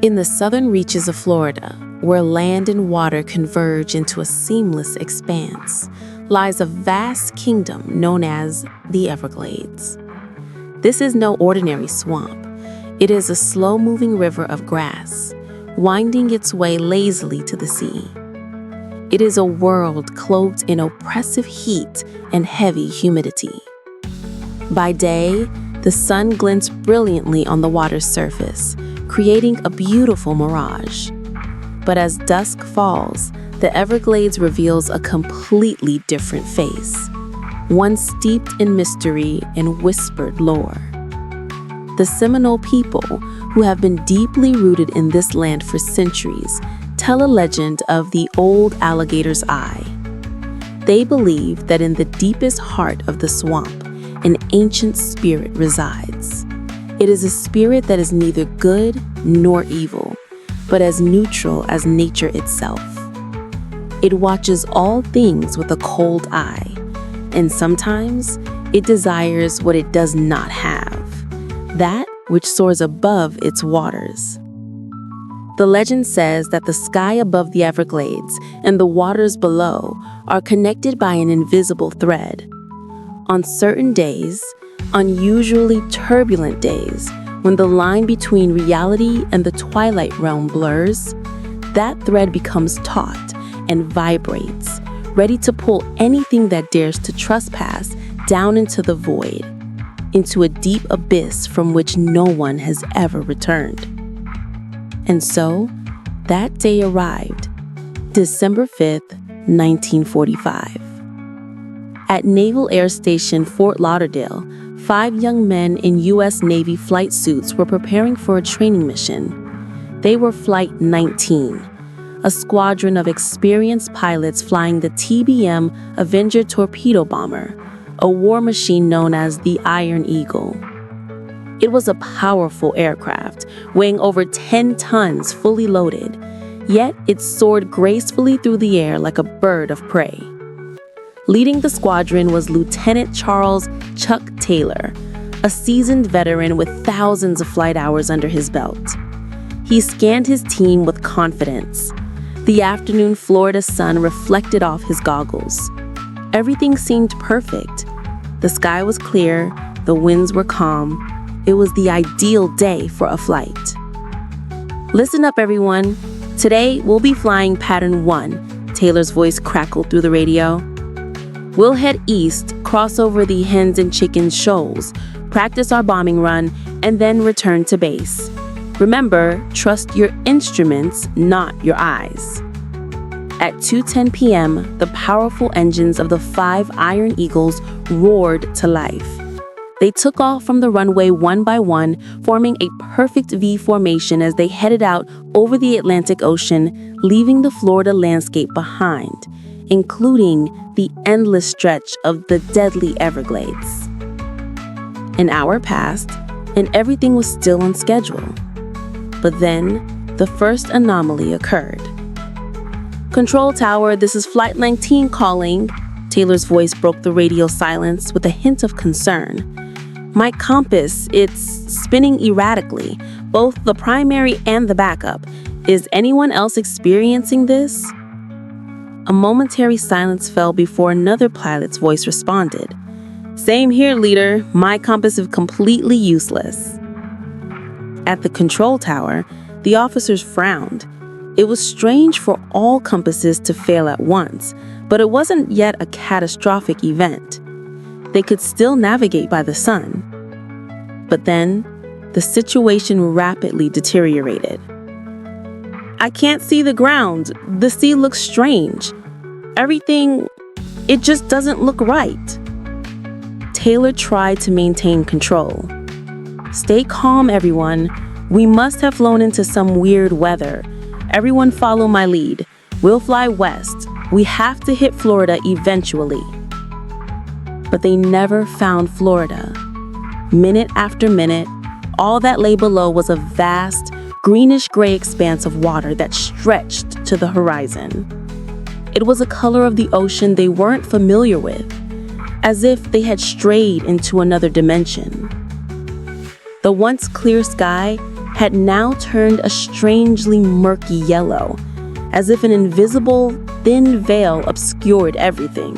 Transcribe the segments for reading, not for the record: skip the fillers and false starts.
In the southern reaches of Florida, where land and water converge into a seamless expanse, lies a vast kingdom known as the Everglades. This is no ordinary swamp. It is a slow-moving river of grass, winding its way lazily to the sea. It is a world cloaked in oppressive heat and heavy humidity. By day, the sun glints brilliantly on the water's surface, creating a beautiful mirage. But as dusk falls, the Everglades reveals a completely different face, one steeped in mystery and whispered lore. The Seminole people, who have been deeply rooted in this land for centuries, tell a legend of the old alligator's eye. They believe that in the deepest heart of the swamp, an ancient spirit resides. It is a spirit that is neither good nor evil, but as neutral as nature itself. It watches all things with a cold eye, and sometimes it desires what it does not have, that which soars above its waters. The legend says that the sky above the Everglades and the waters below are connected by an invisible thread. On certain days, unusually turbulent days, when the line between reality and the twilight realm blurs, that thread becomes taut and vibrates, ready to pull anything that dares to trespass down into the void, into a deep abyss from which no one has ever returned. And so, that day arrived, December 5th, 1945. At Naval Air Station Fort Lauderdale, 5 young men in U.S. Navy flight suits were preparing for a training mission. They were Flight 19, a squadron of experienced pilots flying the TBM Avenger torpedo bomber, a war machine known as the Iron Eagle. It was a powerful aircraft, weighing over 10 tons fully loaded, yet it soared gracefully through the air like a bird of prey. Leading the squadron was Lieutenant Charles Chuck Taylor, a seasoned veteran with thousands of flight hours under his belt. He scanned his team with confidence. The afternoon Florida sun reflected off his goggles. Everything seemed perfect. The sky was clear, the winds were calm. It was the ideal day for a flight. Listen up, everyone. Today, we'll be flying Pattern 1, Taylor's voice crackled through the radio. We'll head east, cross over the Hens and Chickens shoals, practice our bombing run, and then return to base. Remember, trust your instruments, not your eyes. At 2:10 p.m., the powerful engines of the 5 Iron Eagles roared to life. They took off from the runway one by one, forming a perfect V formation as they headed out over the Atlantic Ocean, leaving the Florida landscape behind, including the endless stretch of the deadly Everglades. An hour passed, and everything was still on schedule. But then, the first anomaly occurred. Control tower, this is Flight 19 calling. Taylor's voice broke the radio silence with a hint of concern. My compass, it's spinning erratically, both the primary and the backup. Is anyone else experiencing this? A momentary silence fell before another pilot's voice responded. Same here, leader. My compass is completely useless. At the control tower, the officers frowned. It was strange for all compasses to fail at once, but it wasn't yet a catastrophic event. They could still navigate by the sun. But then, the situation rapidly deteriorated. I can't see the ground. The sea looks strange. Everything, it just doesn't look right. Taylor tried to maintain control. Stay calm, everyone. We must have flown into some weird weather. Everyone follow my lead. We'll fly west. We have to hit Florida eventually. But they never found Florida. Minute after minute, all that lay below was a vast, greenish-gray expanse of water that stretched to the horizon. It was a color of the ocean they weren't familiar with, as if they had strayed into another dimension. The once clear sky had now turned a strangely murky yellow, as if an invisible, thin veil obscured everything.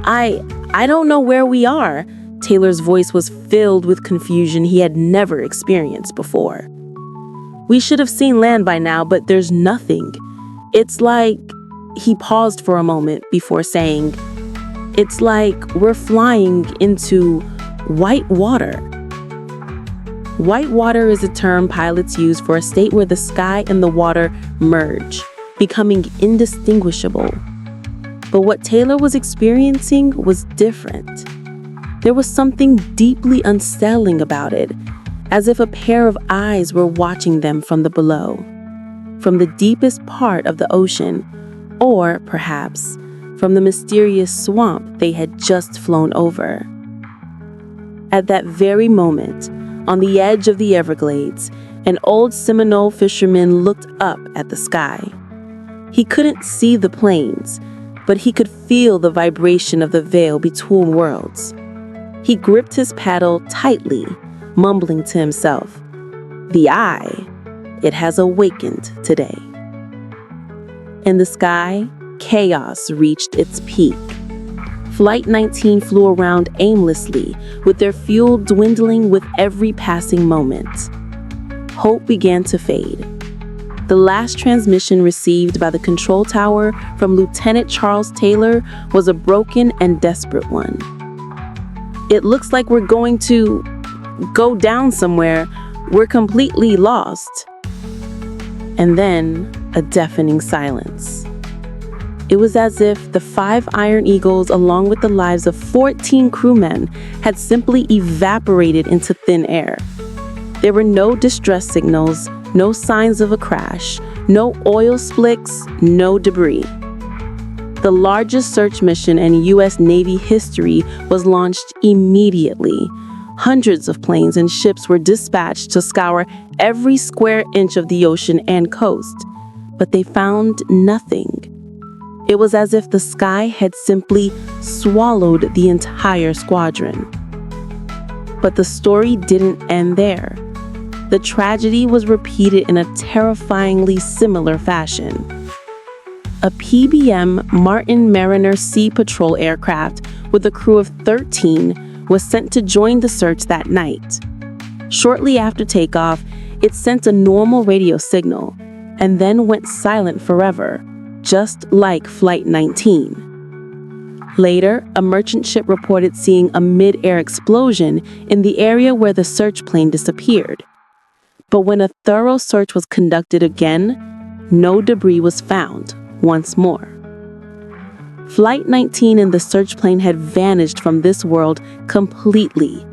I don't know where we are. Taylor's voice was filled with confusion he had never experienced before. We should have seen land by now, but there's nothing. It's like... He paused for a moment before saying, "It's like we're flying into white water." White water is a term pilots use for a state where the sky and the water merge, becoming indistinguishable. But what Taylor was experiencing was different. There was something deeply unsettling about it, as if a pair of eyes were watching them from the below, from the deepest part of the ocean, or perhaps from the mysterious swamp they had just flown over. At that very moment, on the edge of the Everglades, an old Seminole fisherman looked up at the sky. He couldn't see the planes, but he could feel the vibration of the veil between worlds. He gripped his paddle tightly, mumbling to himself, "The eye, it has awakened today." In the sky, chaos reached its peak. Flight 19 flew around aimlessly, with their fuel dwindling with every passing moment. Hope began to fade. The last transmission received by the control tower from Lieutenant Charles Taylor was a broken and desperate one. "It looks like we're going to go down somewhere. We're completely lost." And then a deafening silence. It was as if the 5 Iron Eagles, along with the lives of 14 crewmen, had simply evaporated into thin air. There were no distress signals, no signs of a crash, no oil slicks, no debris. The largest search mission in U.S. Navy history was launched immediately. Hundreds of planes and ships were dispatched to scour every square inch of the ocean and coast, but they found nothing. It was as if the sky had simply swallowed the entire squadron. But the story didn't end there. The tragedy was repeated in a terrifyingly similar fashion. A PBM Martin Mariner Sea Patrol aircraft with a crew of 13 was sent to join the search that night. Shortly after takeoff, it sent a normal radio signal and then went silent forever, just like Flight 19. Later, a merchant ship reported seeing a mid-air explosion in the area where the search plane disappeared. But when a thorough search was conducted again, no debris was found once more. Flight 19 and the search plane had vanished from this world completely,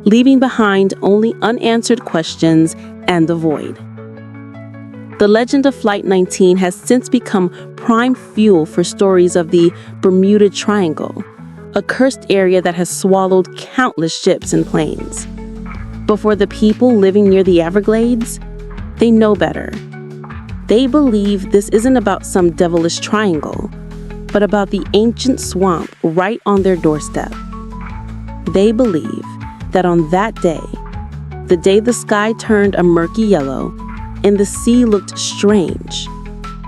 leaving behind only unanswered questions and the void. The legend of Flight 19 has since become prime fuel for stories of the Bermuda Triangle, a cursed area that has swallowed countless ships and planes. But for the people living near the Everglades, they know better. They believe this isn't about some devilish triangle, but about the ancient swamp right on their doorstep. They believe that on that day, the day the sky turned a murky yellow and the sea looked strange,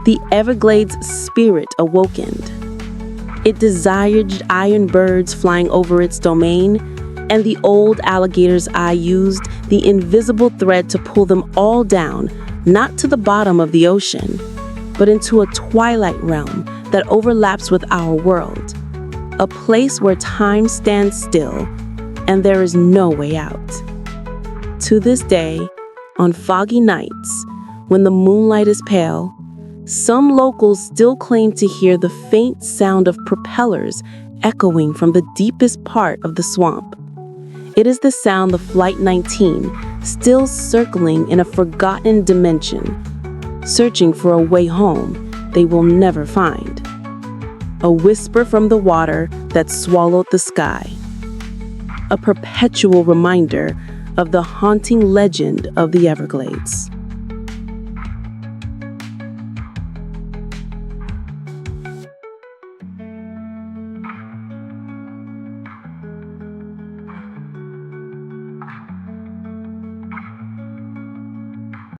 the Everglades spirit awakened. It desired iron birds flying over its domain, and the old alligator's eye used the invisible thread to pull them all down, not to the bottom of the ocean, but into a twilight realm that overlaps with our world, a place where time stands still and there is no way out. To this day, on foggy nights, when the moonlight is pale, some locals still claim to hear the faint sound of propellers echoing from the deepest part of the swamp. It is the sound of Flight 19 still circling in a forgotten dimension, searching for a way home they will never find. A whisper from the water that swallowed the sky. A perpetual reminder of the haunting legend of the Everglades.